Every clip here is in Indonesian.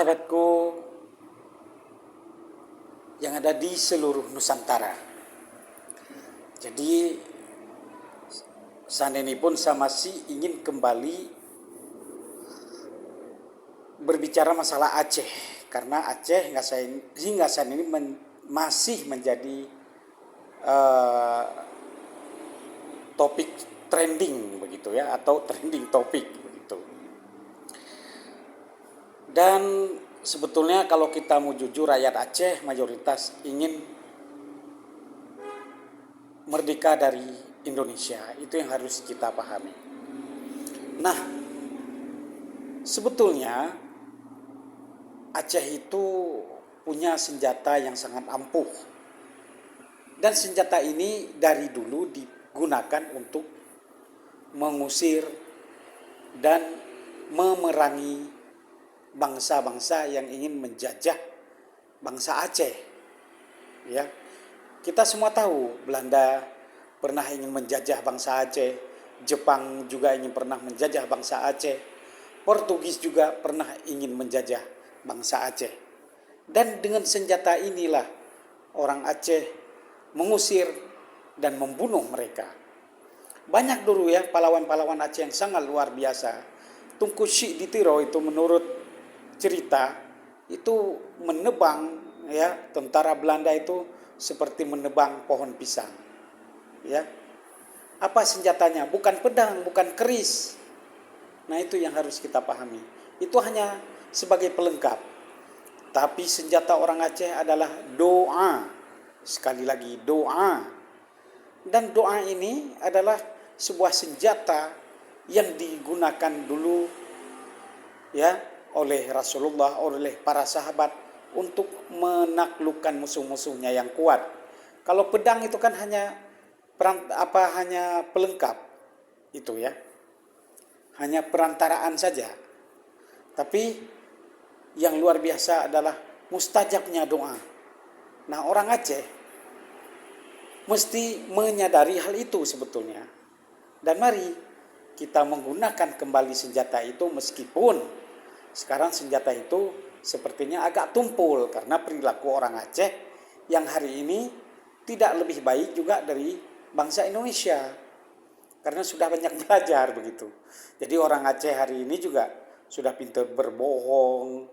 sahabatku yang ada di seluruh Nusantara. Jadi saat ini pun saya masih ingin kembali berbicara masalah Aceh, karena Aceh hingga saat ini masih menjadi topik trending begitu ya, atau trending topik begitu. Dan sebetulnya kalau kita mau jujur, rakyat Aceh mayoritas ingin merdeka dari Indonesia. Itu yang harus kita pahami. Nah, sebetulnya Aceh itu punya senjata yang sangat ampuh. Dan senjata ini dari dulu digunakan untuk mengusir dan memerangi bangsa-bangsa yang ingin menjajah bangsa Aceh. Ya. Kita semua tahu Belanda pernah ingin menjajah bangsa Aceh, Jepang juga ingin pernah menjajah bangsa Aceh, Portugis juga pernah ingin menjajah bangsa Aceh. Dan dengan senjata inilah orang Aceh mengusir dan membunuh mereka. Banyak dulu ya pahlawan-pahlawan Aceh yang sangat luar biasa. Tunku Syik di Tiro itu menurut cerita itu menebang ya tentara Belanda itu seperti menebang pohon pisang. Ya. Apa senjatanya? Bukan pedang, bukan keris. Nah, itu yang harus kita pahami. Itu hanya sebagai pelengkap. Tapi senjata orang Aceh adalah doa. Sekali lagi, doa. Dan doa ini adalah sebuah senjata yang digunakan dulu ya oleh Rasulullah, oleh para sahabat untuk menaklukkan musuh-musuhnya yang kuat. Kalau pedang itu kan hanya pelengkap itu ya. Hanya perantaraan saja. Tapi yang luar biasa adalah mustajabnya doa. Nah, orang Aceh mesti menyadari hal itu sebetulnya. Dan mari kita menggunakan kembali senjata itu, meskipun sekarang senjata itu sepertinya agak tumpul karena perilaku orang Aceh yang hari ini tidak lebih baik juga dari bangsa Indonesia. Karena sudah banyak belajar begitu. Jadi orang Aceh hari ini juga sudah pintar berbohong,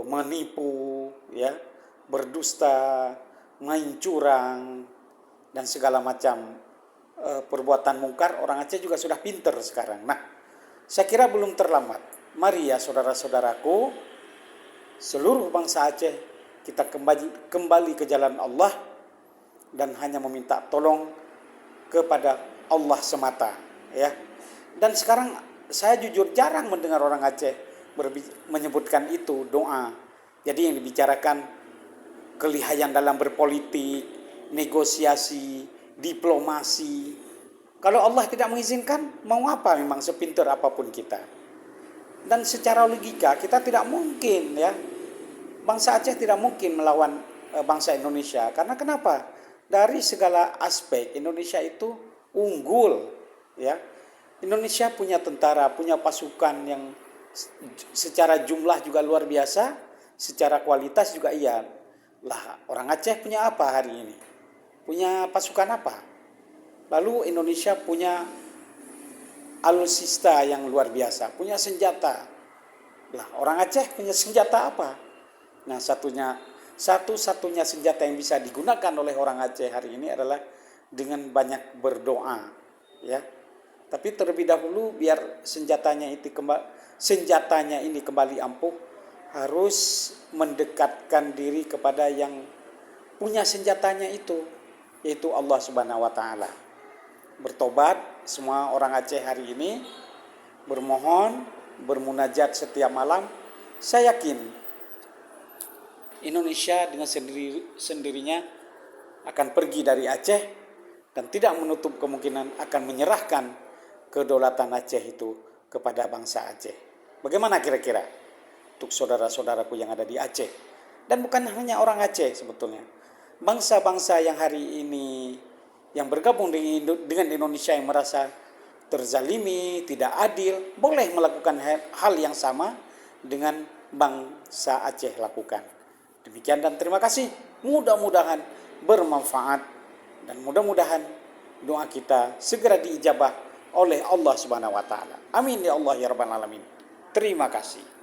menipu, ya, berdusta, main curang, dan segala macam perbuatan mungkar. Orang Aceh juga sudah pintar sekarang. Nah, saya kira belum terlambat. Mari ya saudara-saudaraku, seluruh bangsa Aceh kita kembali ke jalan Allah dan hanya meminta tolong kepada Allah semata, ya. Dan sekarang saya jujur jarang mendengar orang Aceh menyebutkan itu doa. Jadi yang dibicarakan kelihayan dalam berpolitik, negosiasi, diplomasi. Kalau Allah tidak mengizinkan, mau apa memang sepintar apapun kita? Dan secara logika kita tidak mungkin ya. Bangsa Aceh tidak mungkin melawan bangsa Indonesia. Karena kenapa? Dari segala aspek Indonesia itu unggul ya. Indonesia punya tentara, punya pasukan yang secara jumlah juga luar biasa, secara kualitas juga iya. Lah, orang Aceh punya apa hari ini? Punya pasukan apa? Lalu Indonesia punya alutsista yang luar biasa, punya senjata. Lah, orang Aceh punya senjata apa? Nah, satu-satunya senjata yang bisa digunakan oleh orang Aceh hari ini adalah dengan banyak berdoa, ya. Tapi terlebih dahulu biar senjatanya ini kembali ampuh, harus mendekatkan diri kepada yang punya senjatanya itu, yaitu Allah Subhanahu wa taala. Bertobat semua orang Aceh hari ini, bermohon, bermunajat setiap malam. Saya yakin Indonesia dengan sendirinya akan pergi dari Aceh dan tidak menutup kemungkinan akan menyerahkan kedaulatan Aceh itu kepada bangsa Aceh. Bagaimana kira-kira untuk saudara-saudaraku yang ada di Aceh? Dan bukan hanya orang Aceh sebetulnya. Bangsa-bangsa yang hari ini yang bergabung dengan Indonesia yang merasa terzalimi, tidak adil, boleh melakukan hal yang sama dengan bangsa Aceh lakukan. Demikian dan terima kasih. Mudah-mudahan bermanfaat dan mudah-mudahan doa kita segera diijabah oleh Allah Subhanahu wa taala. Amin ya Allah ya rabbal alamin. Terima kasih.